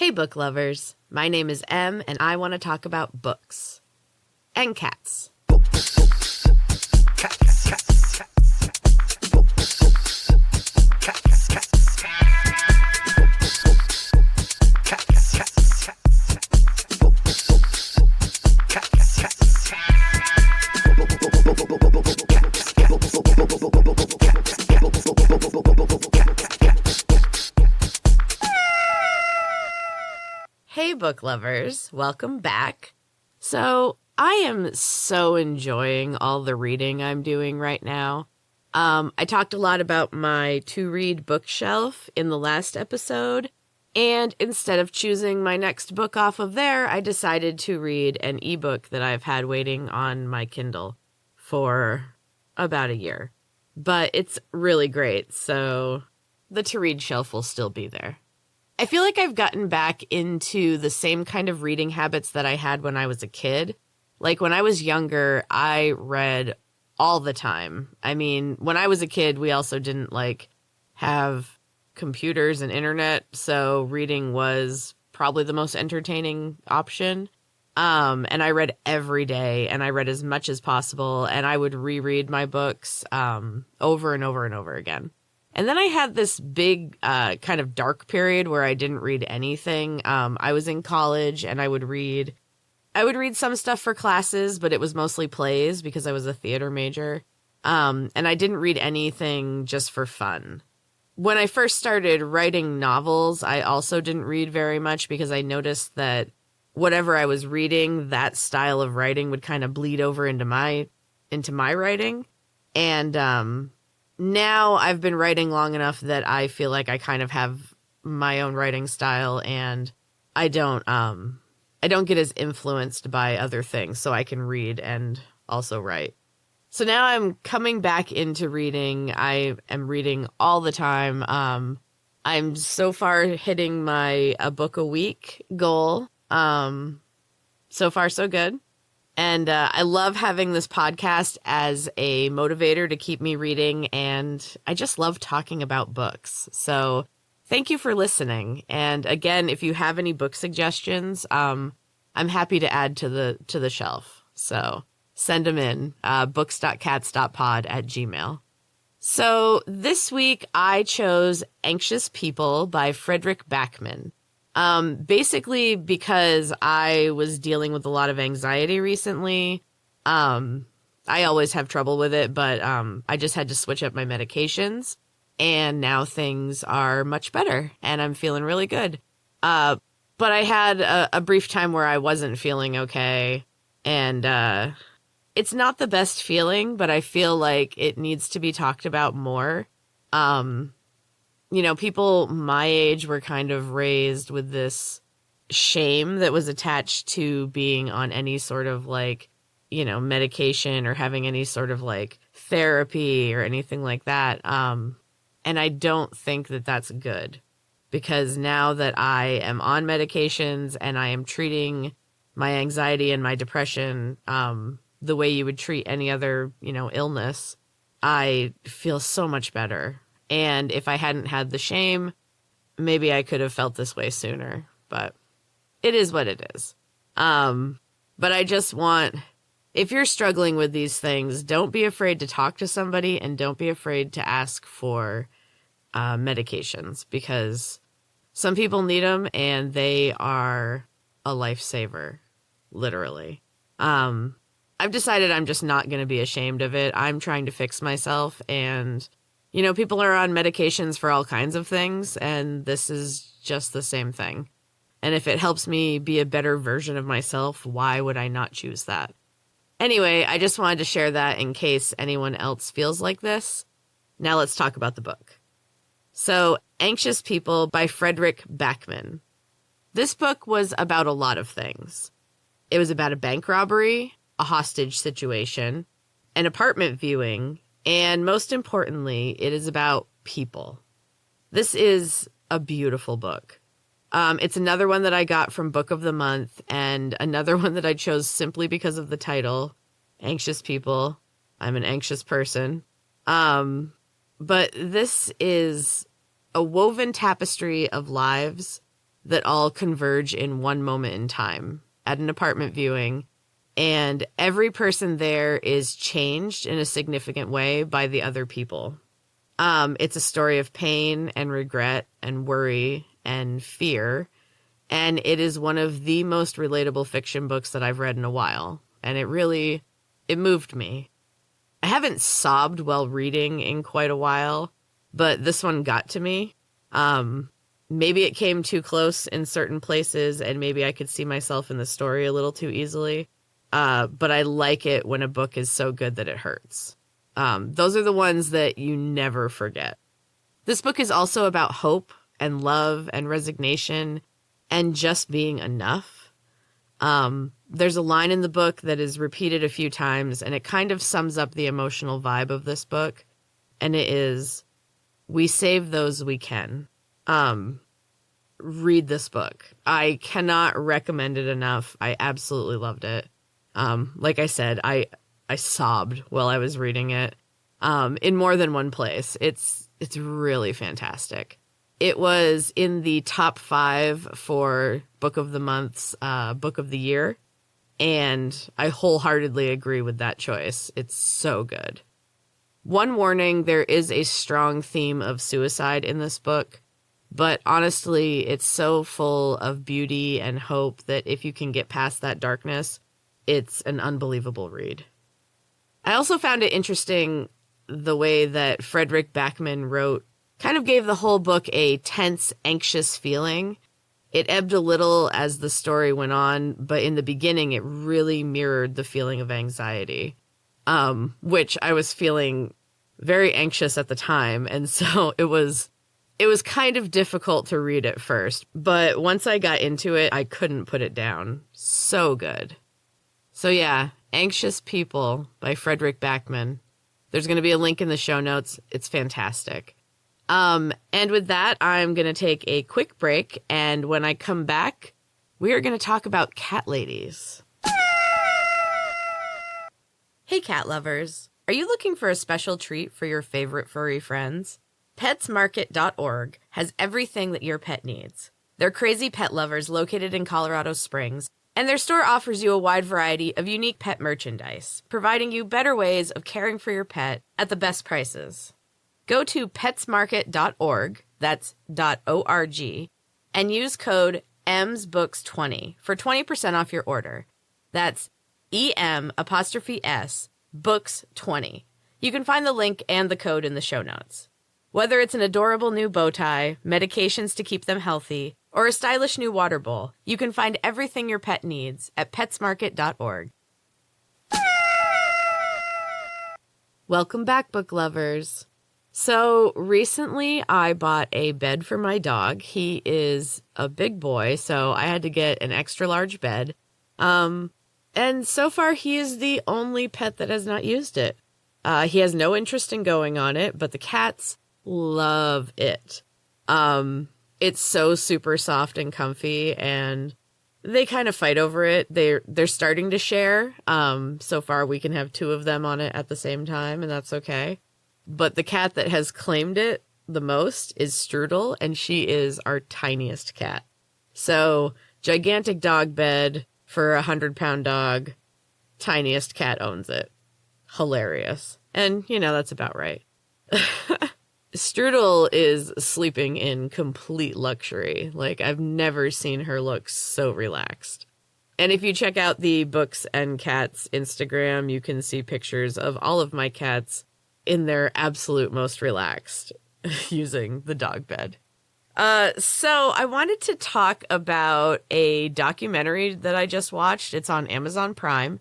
Hey book lovers, my name is Em and I want to talk about books. And cats. Hey book lovers, welcome back. So I am so enjoying all the reading I'm doing right now. I talked a lot about my to-read bookshelf in the last episode, and instead of choosing my next book off of there, I decided to read an ebook that I've had waiting on my Kindle for about a year. But it's really great, so the to-read shelf will still be there. I feel like I've gotten back into the same kind of reading habits that I had when I was a kid. Like when I was younger, I read all the time. I mean, when I was a kid, we also didn't have computers and internet, so reading was probably the most entertaining option. And I read every day, and I read as much as possible, and I would reread my books over and over and over again. And then I had this big kind of dark period where I didn't read anything. I was in college and I would read some stuff for classes, but it was mostly plays because I was a theater major. And I didn't read anything just for fun. When I first started writing novels, I also didn't read very much because I noticed that whatever I was reading, that style of writing would kind of bleed over into my writing. And now I've been writing long enough that I feel like I kind of have my own writing style, and I don't get as influenced by other things, so I can read and also write. So now I'm coming back into reading. I am reading all the time. I'm so far hitting my a book a week goal. So far so good. And I love having this podcast as a motivator to keep me reading, and I just love talking about books. So thank you for listening. And again, if you have any book suggestions, I'm happy to add to the shelf. So send them in, books.cats.pod@gmail.com. So this week I chose Anxious People by Fredrik Backman. Basically because I was dealing with a lot of anxiety recently. I always have trouble with it, but I just had to switch up my medications, and now things are much better and I'm feeling really good. But I had a brief time where I wasn't feeling okay, and it's not the best feeling, but I feel like it needs to be talked about more. You know, people my age were kind of raised with this shame that was attached to being on any sort of medication or having any sort of therapy or anything like that. And I don't think that that's good, because now that I am on medications and I am treating my anxiety and my depression the way you would treat any other, illness, I feel so much better. And if I hadn't had the shame, maybe I could have felt this way sooner, but it is what it is. But I just if you're struggling with these things, don't be afraid to talk to somebody, and don't be afraid to ask for medications, because some people need them and they are a lifesaver, literally. I've decided I'm just not going to be ashamed of it. I'm trying to fix myself, and people are on medications for all kinds of things, and this is just the same thing. And if it helps me be a better version of myself, why would I not choose that? Anyway, I just wanted to share that in case anyone else feels like this. Now let's talk about the book. So, Anxious People by Fredrik Backman. This book was about a lot of things. It was about a bank robbery, a hostage situation, an apartment viewing, and most importantly, it is about people. This is a beautiful book. It's another one that I got from Book of the Month, and another one that I chose simply because of the title, Anxious People. I'm an anxious person. But this is a woven tapestry of lives that all converge in one moment in time at an apartment viewing, and every person there is changed in a significant way by the other people. It's a story of pain and regret and worry and fear, and it is one of the most relatable fiction books that I've read in a while, and it moved me. I haven't sobbed while reading in quite a while, but this one got to me. Maybe it came too close in certain places, and maybe I could see myself in the story a little too easily. But I like it when a book is so good that it hurts. Those are the ones that you never forget. This book is also about hope and love and resignation and just being enough. There's a line in the book that is repeated a few times, and it kind of sums up the emotional vibe of this book. And it is, we save those we can. Read this book. I cannot recommend it enough. I absolutely loved it. Like I said, I sobbed while I was reading it, in more than one place. It's really fantastic. It was in the top 5 for Book of the Month's, Book of the Year. And I wholeheartedly agree with that choice. It's so good. One warning, there is a strong theme of suicide in this book. But honestly, it's so full of beauty and hope that if you can get past that darkness, it's an unbelievable read. I also found it interesting the way that Fredrik Backman wrote, kind of gave the whole book a tense, anxious feeling. It ebbed a little as the story went on, but in the beginning, it really mirrored the feeling of anxiety, which I was feeling very anxious at the time. And so it was kind of difficult to read at first, but once I got into it, I couldn't put it down. So good. So yeah, Anxious People by Fredrik Backman. There's going to be a link in the show notes. It's fantastic. And with that, I'm going to take a quick break, and when I come back, we are going to talk about cat ladies. Hey cat lovers, are you looking for a special treat for your favorite furry friends? PetsMarket.org has everything that your pet needs. They're crazy pet lovers located in Colorado Springs, and their store offers you a wide variety of unique pet merchandise, providing you better ways of caring for your pet at the best prices. Go to PetsMarket.org, that's .org, and use code EMSBooks20 for 20% off your order. That's EM''S Books20. You can find the link and the code in the show notes. Whether it's an adorable new bow tie, medications to keep them healthy, or a stylish new water bowl, you can find everything your pet needs at PetsMarket.org. Welcome back, book lovers. So recently I bought a bed for my dog. He is a big boy, so I had to get an extra large bed. And so far he is the only pet that has not used it. He has no interest in going on it, but the cats love it. It's so super soft and comfy, and they kind of fight over it. They're starting to share. So far we can have 2 of them on it at the same time, and that's okay. But the cat that has claimed it the most is Strudel, and she is our tiniest cat. So, gigantic dog bed for a 100-pound dog. Tiniest cat owns it. Hilarious. And, that's about right. Strudel is sleeping in complete luxury. Like, I've never seen her look so relaxed. And if you check out the Books and Cats Instagram, you can see pictures of all of my cats in their absolute most relaxed using the dog bed. So I wanted to talk about a documentary that I just watched. It's on Amazon Prime,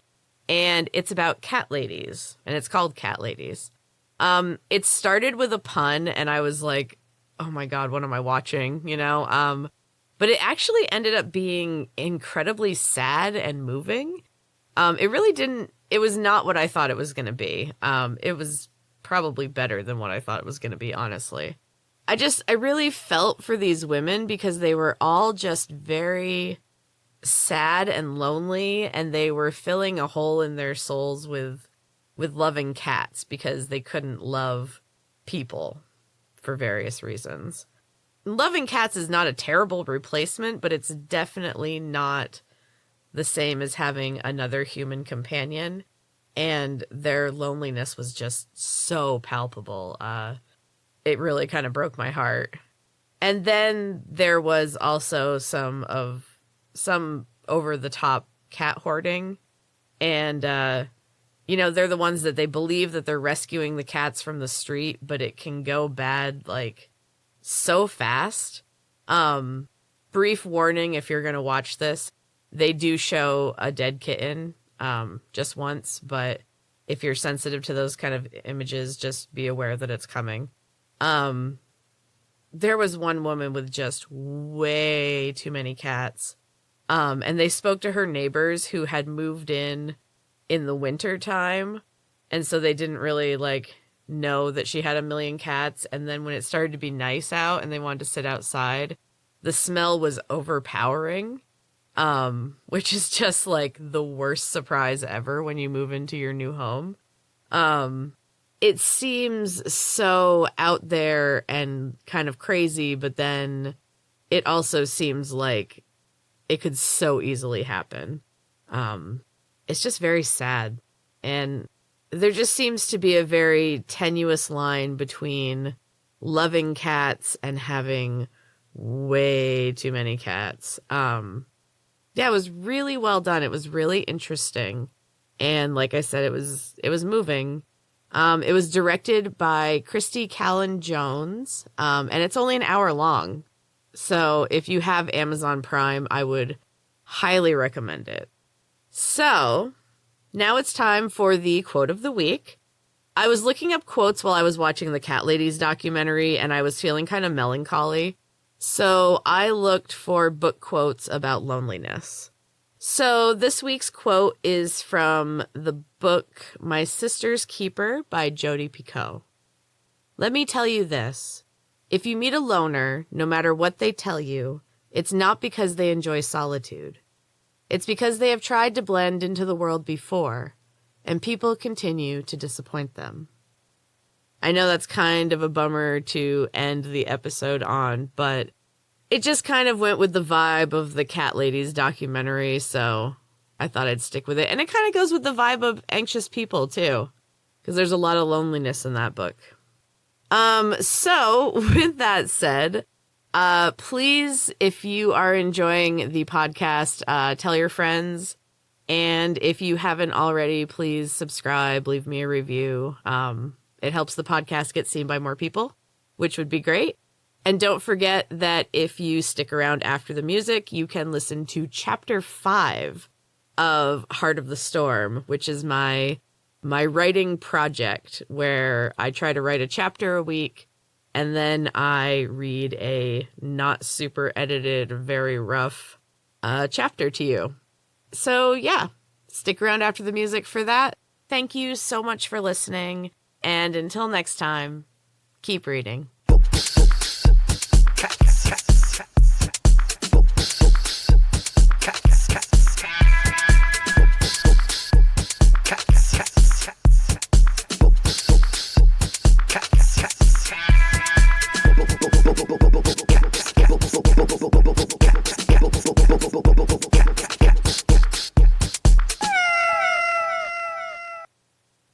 and it's about cat ladies, and it's called Cat Ladies. It started with a pun, and I was like, oh my God, what am I watching? But it actually ended up being incredibly sad and moving. It was not what I thought it was going to be. It was probably better than what I thought it was going to be, honestly. I really felt for these women because they were all just very sad and lonely, and they were filling a hole in their souls with loving cats because they couldn't love people for various reasons. loving cats is not a terrible replacement, but it's definitely not the same as having another human companion. And their loneliness was just so palpable. It really kind of broke my heart. And then there was also some over-the-top cat hoarding. And, they're the ones that they believe that they're rescuing the cats from the street, but it can go bad, like, so fast. Brief warning, if you're going to watch this, they do show a dead kitten, just once, but if you're sensitive to those kind of images, just be aware that it's coming. There was one woman with just way too many cats. And they spoke to her neighbors who had moved in the winter time. And so they didn't really know that she had a million cats. And then when it started to be nice out and they wanted to sit outside, the smell was overpowering. Which is just the worst surprise ever when you move into your new home. It seems so out there and kind of crazy, but then it also seems like it could so easily happen. It's just very sad. And there just seems to be a very tenuous line between loving cats and having way too many cats. Yeah, it was really well done. It was really interesting. And like I said, it was moving. It was directed by Christy Callan Jones, and it's only an hour long. So if you have Amazon Prime, I would highly recommend it. So now it's time for the quote of the week. I was looking up quotes while I was watching the Cat Ladies documentary, and I was feeling kind of melancholy. So I looked for book quotes about loneliness. So this week's quote is from the book My Sister's Keeper by Jodi Picoult. Let me tell you this. If you meet a loner, no matter what they tell you, it's not because they enjoy solitude. It's because they have tried to blend into the world before, and people continue to disappoint them. I know that's kind of a bummer to end the episode on, but it just kind of went with the vibe of the Cat Ladies documentary, so I thought I'd stick with it. And it kind of goes with the vibe of Anxious People, too, because there's a lot of loneliness in that book. So with that said, please, if you are enjoying the podcast, tell your friends. And if you haven't already, please subscribe, leave me a review. It helps the podcast get seen by more people, which would be great. And don't forget that if you stick around after the music, you can listen to Chapter 5 of Heart of the Storm, which is my writing project where I try to write a chapter a week, and then I read a not super edited, very rough chapter to you. So yeah, stick around after the music for that. Thank you so much for listening. And until next time, keep reading.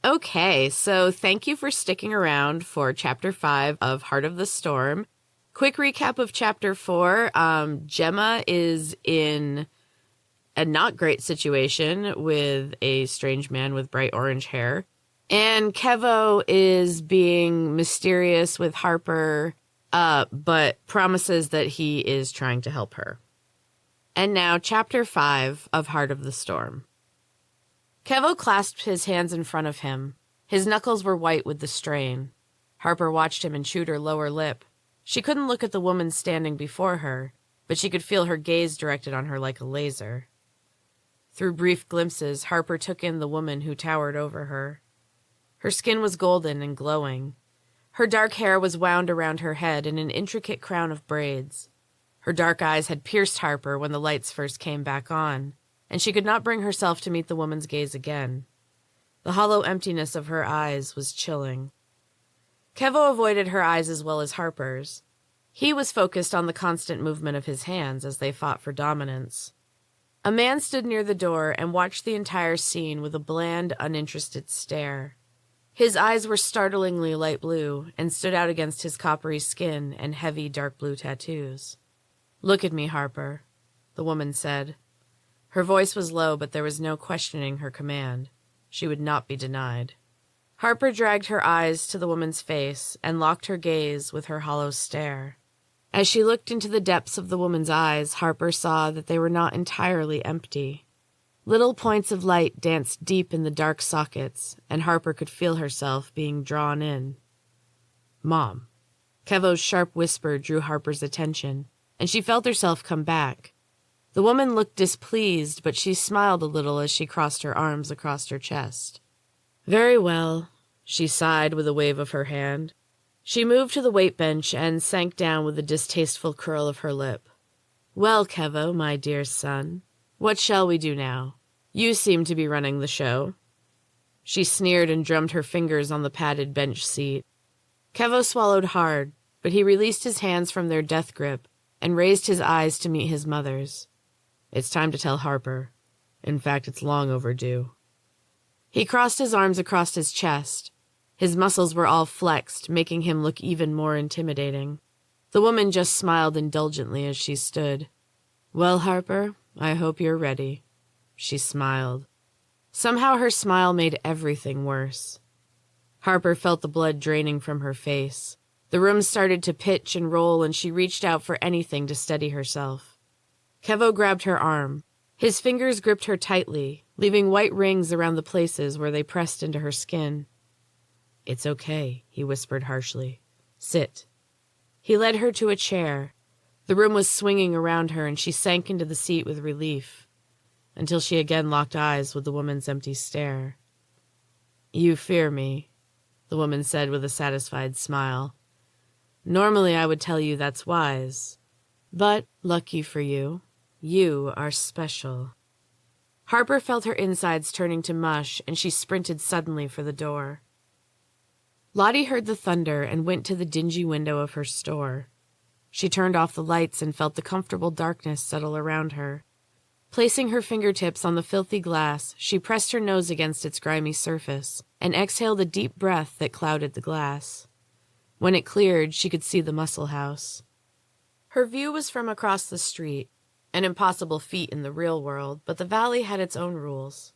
Okay, so thank you for sticking around for Chapter 5 of Heart of the Storm. Quick recap of Chapter 4. Gemma is in a not great situation with a strange man with bright orange hair. And Kevo is being mysterious with Harper, but promises that he is trying to help her. And now, Chapter 5 of Heart of the Storm. Kevo clasped his hands in front of him. His knuckles were white with the strain. Harper watched him and chewed her lower lip. She couldn't look at the woman standing before her, but she could feel her gaze directed on her like a laser. Through brief glimpses, Harper took in the woman who towered over her. Her skin was golden and glowing. Her dark hair was wound around her head in an intricate crown of braids. Her dark eyes had pierced Harper when the lights first came back on, and she could not bring herself to meet the woman's gaze again. The hollow emptiness of her eyes was chilling. Kevo avoided her eyes as well as Harper's. He was focused on the constant movement of his hands as they fought for dominance. A man stood near the door and watched the entire scene with a bland, uninterested stare. His eyes were startlingly light blue and stood out against his coppery skin and heavy dark blue tattoos. "Look at me, Harper," the woman said. Her voice was low, but there was no questioning her command. She would not be denied. Harper dragged her eyes to the woman's face and locked her gaze with her hollow stare. As she looked into the depths of the woman's eyes, Harper saw that they were not entirely empty. Little points of light danced deep in the dark sockets, and Harper could feel herself being drawn in. "Mom." Kevo's sharp whisper drew Harper's attention, and she felt herself come back. The woman looked displeased, but she smiled a little as she crossed her arms across her chest. "Very well," she sighed with a wave of her hand. She moved to the weight bench and sank down with a distasteful curl of her lip. "Well, Kevo, my dear son, what shall we do now? You seem to be running the show." She sneered and drummed her fingers on the padded bench seat. Kevo swallowed hard, but he released his hands from their death grip and raised his eyes to meet his mother's. "It's time to tell Harper. In fact, it's long overdue." He crossed his arms across his chest. His muscles were all flexed, making him look even more intimidating. The woman just smiled indulgently as she stood. "Well, Harper, I hope you're ready." She smiled. Somehow her smile made everything worse. Harper felt the blood draining from her face. The room started to pitch and roll, and she reached out for anything to steady herself. Kevo grabbed her arm. His fingers gripped her tightly, leaving white rings around the places where they pressed into her skin. "It's okay," he whispered harshly. "Sit." He led her to a chair. The room was swinging around her, and she sank into the seat with relief, until she again locked eyes with the woman's empty stare. "You fear me," the woman said with a satisfied smile. "Normally I would tell you that's wise, but, lucky for you, you are special." Harper felt her insides turning to mush, and she sprinted suddenly for the door. Lottie heard the thunder and went to the dingy window of her store. She turned off the lights and felt the comfortable darkness settle around her. Placing her fingertips on the filthy glass, she pressed her nose against its grimy surface and exhaled a deep breath that clouded the glass. When it cleared, she could see the muscle house. Her view was from across the street, an impossible feat in the real world, but the valley had its own rules.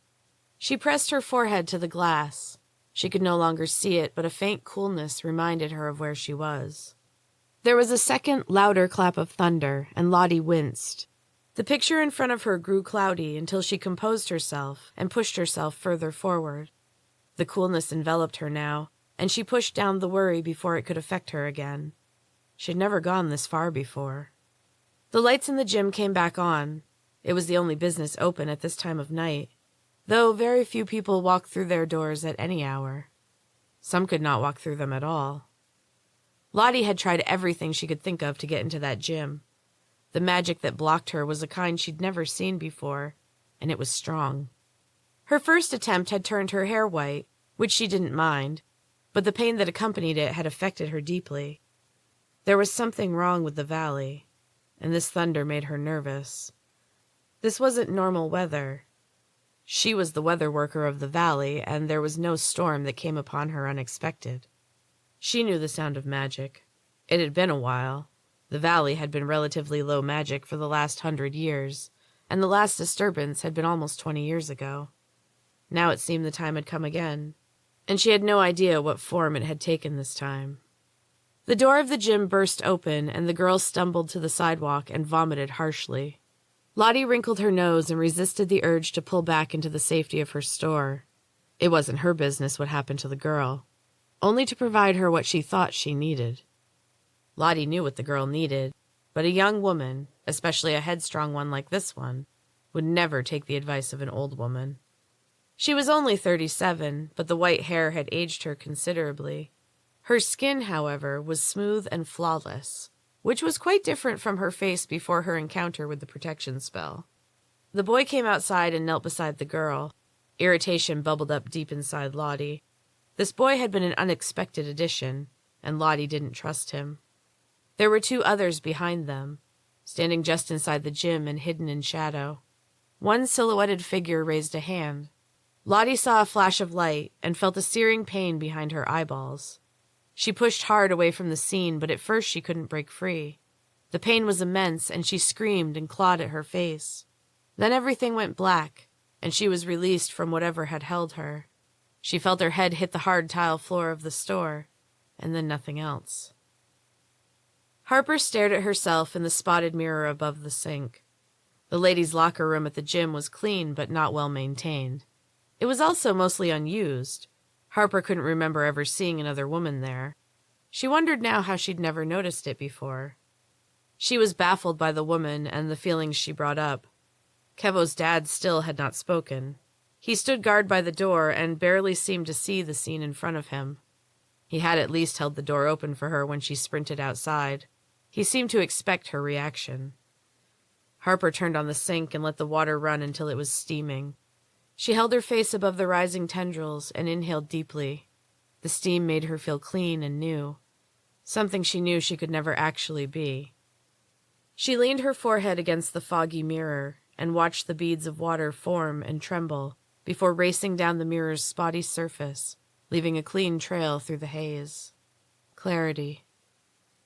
She pressed her forehead to the glass. She could no longer see it, but a faint coolness reminded her of where she was. There was a second, louder clap of thunder, and Lottie winced. The picture in front of her grew cloudy until she composed herself and pushed herself further forward. The coolness enveloped her now, and she pushed down the worry before it could affect her again. She'd never gone this far before. The lights in the gym came back on. It was the only business open at this time of night, though very few people walked through their doors at any hour. Some could not walk through them at all. Lottie had tried everything she could think of to get into that gym. The magic that blocked her was a kind she'd never seen before, and it was strong. Her first attempt had turned her hair white, which she didn't mind, but the pain that accompanied it had affected her deeply. There was something wrong with the valley, and this thunder made her nervous. This wasn't normal weather. She was the weather worker of the valley, and there was no storm that came upon her unexpected. She knew the sound of magic. It had been a while. The valley had been relatively low magic for the last 100 years, and the last disturbance had been almost 20 years ago. Now it seemed the time had come again, and she had no idea what form it had taken this time. The door of the gym burst open, and the girl stumbled to the sidewalk and vomited harshly. Lottie wrinkled her nose and resisted the urge to pull back into the safety of her store. It wasn't her business what happened to the girl, only to provide her what she thought she needed. Lottie knew what the girl needed, but a young woman, especially a headstrong one like this one, would never take the advice of an old woman. She was only 37, but the white hair had aged her considerably. Her skin, however, was smooth and flawless, which was quite different from her face before her encounter with the protection spell. The boy came outside and knelt beside the girl. Irritation bubbled up deep inside Lottie. This boy had been an unexpected addition, and Lottie didn't trust him. There were 2 others behind them, standing just inside the gym and hidden in shadow. One silhouetted figure raised a hand. Lottie saw a flash of light and felt a searing pain behind her eyeballs. She pushed hard away from the scene, but at first she couldn't break free. The pain was immense, and she screamed and clawed at her face. Then everything went black, and she was released from whatever had held her. She felt her head hit the hard tile floor of the store, and then nothing else. Harper stared at herself in the spotted mirror above the sink. The ladies' locker room at the gym was clean but not well maintained. It was also mostly unused. Harper couldn't remember ever seeing another woman there. She wondered now how she'd never noticed it before. She was baffled by the woman and the feelings she brought up. Kevo's dad still had not spoken. He stood guard by the door and barely seemed to see the scene in front of him. He had at least held the door open for her when she sprinted outside. He seemed to expect her reaction. Harper turned on the sink and let the water run until it was steaming. She held her face above the rising tendrils and inhaled deeply. The steam made her feel clean and new, something she knew she could never actually be. She leaned her forehead against the foggy mirror and watched the beads of water form and tremble before racing down the mirror's spotty surface, leaving a clean trail through the haze. Clarity.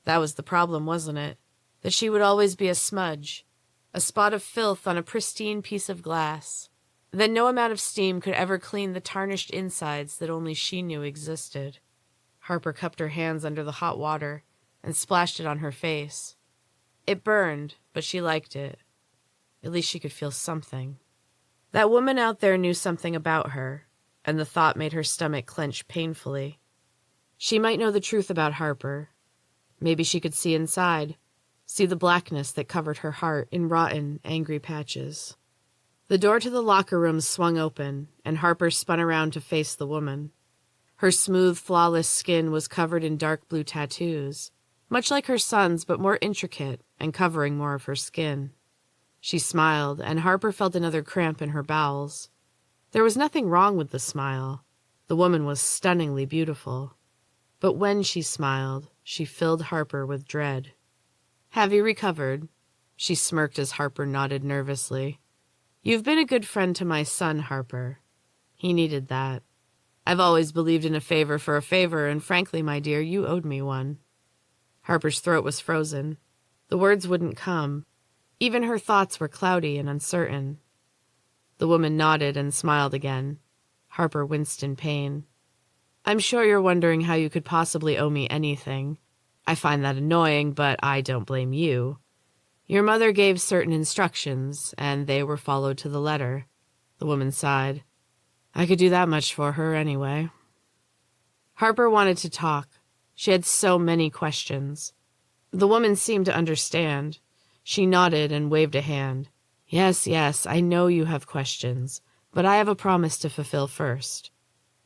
That was the problem, wasn't it? That she would always be a smudge, a spot of filth on a pristine piece of glass. That no amount of steam could ever clean the tarnished insides that only she knew existed. Harper cupped her hands under the hot water and splashed it on her face. It burned, but she liked it. At least she could feel something. That woman out there knew something about her, and the thought made her stomach clench painfully. She might know the truth about Harper. Maybe she could see inside, see the blackness that covered her heart in rotten, angry patches. The door to the locker room swung open, and Harper spun around to face the woman. Her smooth, flawless skin was covered in dark blue tattoos, much like her son's but more intricate and covering more of her skin. She smiled, and Harper felt another cramp in her bowels. There was nothing wrong with the smile. The woman was stunningly beautiful. But when she smiled, she filled Harper with dread. "Have you recovered?" She smirked as Harper nodded nervously. "You've been a good friend to my son, Harper. He needed that. I've always believed in a favor for a favor, and frankly, my dear, you owed me one." Harper's throat was frozen. The words wouldn't come. Even her thoughts were cloudy and uncertain. The woman nodded and smiled again. Harper winced in pain. "I'm sure you're wondering how you could possibly owe me anything. I find that annoying, but I don't blame you. Your mother gave certain instructions, and they were followed to the letter." The woman sighed. "I could do that much for her anyway." Harper wanted to talk. She had so many questions. The woman seemed to understand. She nodded and waved a hand. Yes, I know you have questions, but I have a promise to fulfill first."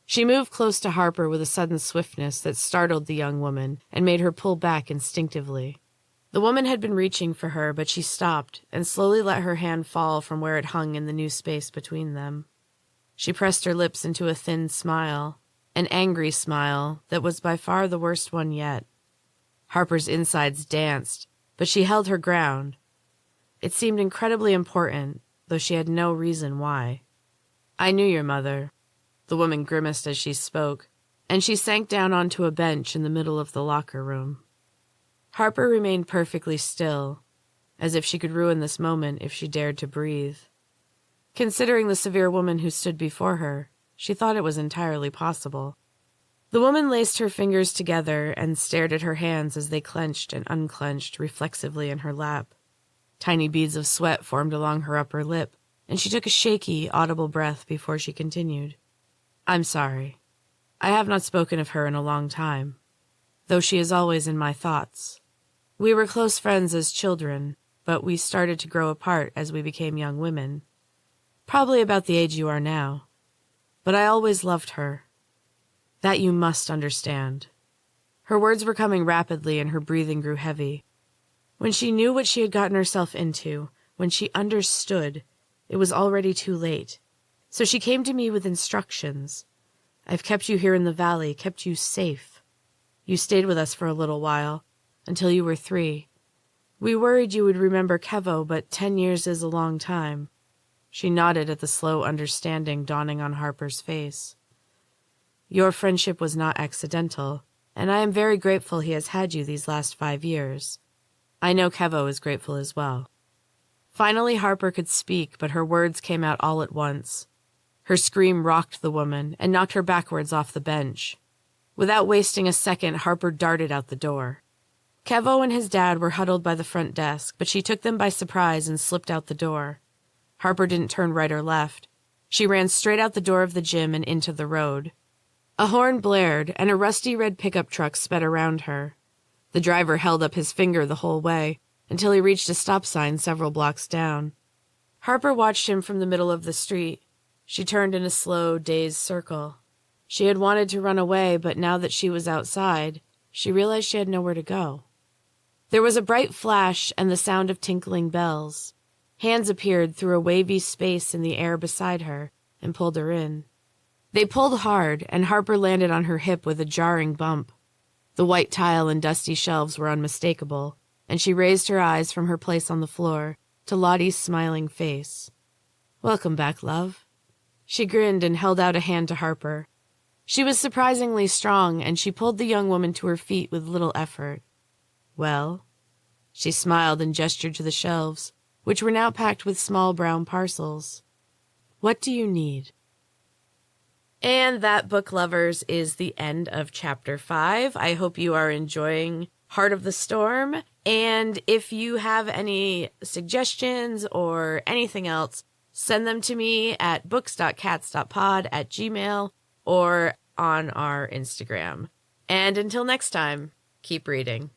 She moved close to Harper with a sudden swiftness that startled the young woman and made her pull back instinctively. The woman had been reaching for her, but she stopped and slowly let her hand fall from where it hung in the new space between them. She pressed her lips into a thin smile, an angry smile that was by far the worst one yet. Harper's insides danced, but she held her ground. It seemed incredibly important, though she had no reason why. "I knew your mother." The woman grimaced as she spoke, and she sank down onto a bench in the middle of the locker room. Harper remained perfectly still, as if she could ruin this moment if she dared to breathe. Considering the severe woman who stood before her, she thought it was entirely possible. The woman laced her fingers together and stared at her hands as they clenched and unclenched reflexively in her lap. Tiny beads of sweat formed along her upper lip, and she took a shaky, audible breath before she continued. "I'm sorry. I have not spoken of her in a long time, though she is always in my thoughts. We were close friends as children, but we started to grow apart as we became young women. Probably about the age you are now. But I always loved her. That you must understand." Her words were coming rapidly and her breathing grew heavy. When she knew what she had gotten herself into, when she understood, it was already too late. So she came to me with instructions. "I've kept you here in the valley, kept you safe. You stayed with us for a little while. until you were 3. We worried you would remember Kevo, but 10 years is a long time." She nodded at the slow understanding dawning on Harper's face. "Your friendship was not accidental, and I am very grateful he has had you these last 5 years. I know Kevo is grateful as well." Finally, Harper could speak, but her words came out all at once. Her scream rocked the woman and knocked her backwards off the bench. Without wasting a second, Harper darted out the door. Kevo and his dad were huddled by the front desk, but she took them by surprise and slipped out the door. Harper didn't turn right or left. She ran straight out the door of the gym and into the road. A horn blared, and a rusty red pickup truck sped around her. The driver held up his finger the whole way, until he reached a stop sign several blocks down. Harper watched him from the middle of the street. She turned in a slow, dazed circle. She had wanted to run away, but now that she was outside, she realized she had nowhere to go. There was a bright flash and the sound of tinkling bells. Hands appeared through a wavy space in the air beside her and pulled her in. They pulled hard, and Harper landed on her hip with a jarring bump. The white tile and dusty shelves were unmistakable, and she raised her eyes from her place on the floor to Lottie's smiling face. "Welcome back, love." She grinned and held out a hand to Harper. She was surprisingly strong, and she pulled the young woman to her feet with little effort. "Well?" She smiled and gestured to the shelves, which were now packed with small brown parcels. "What do you need?" And that, book lovers, is the end of Chapter 5. I hope you are enjoying Heart of the Storm. And if you have any suggestions or anything else, send them to me at books.cats.pod@gmail.com or on our Instagram. And until next time, keep reading.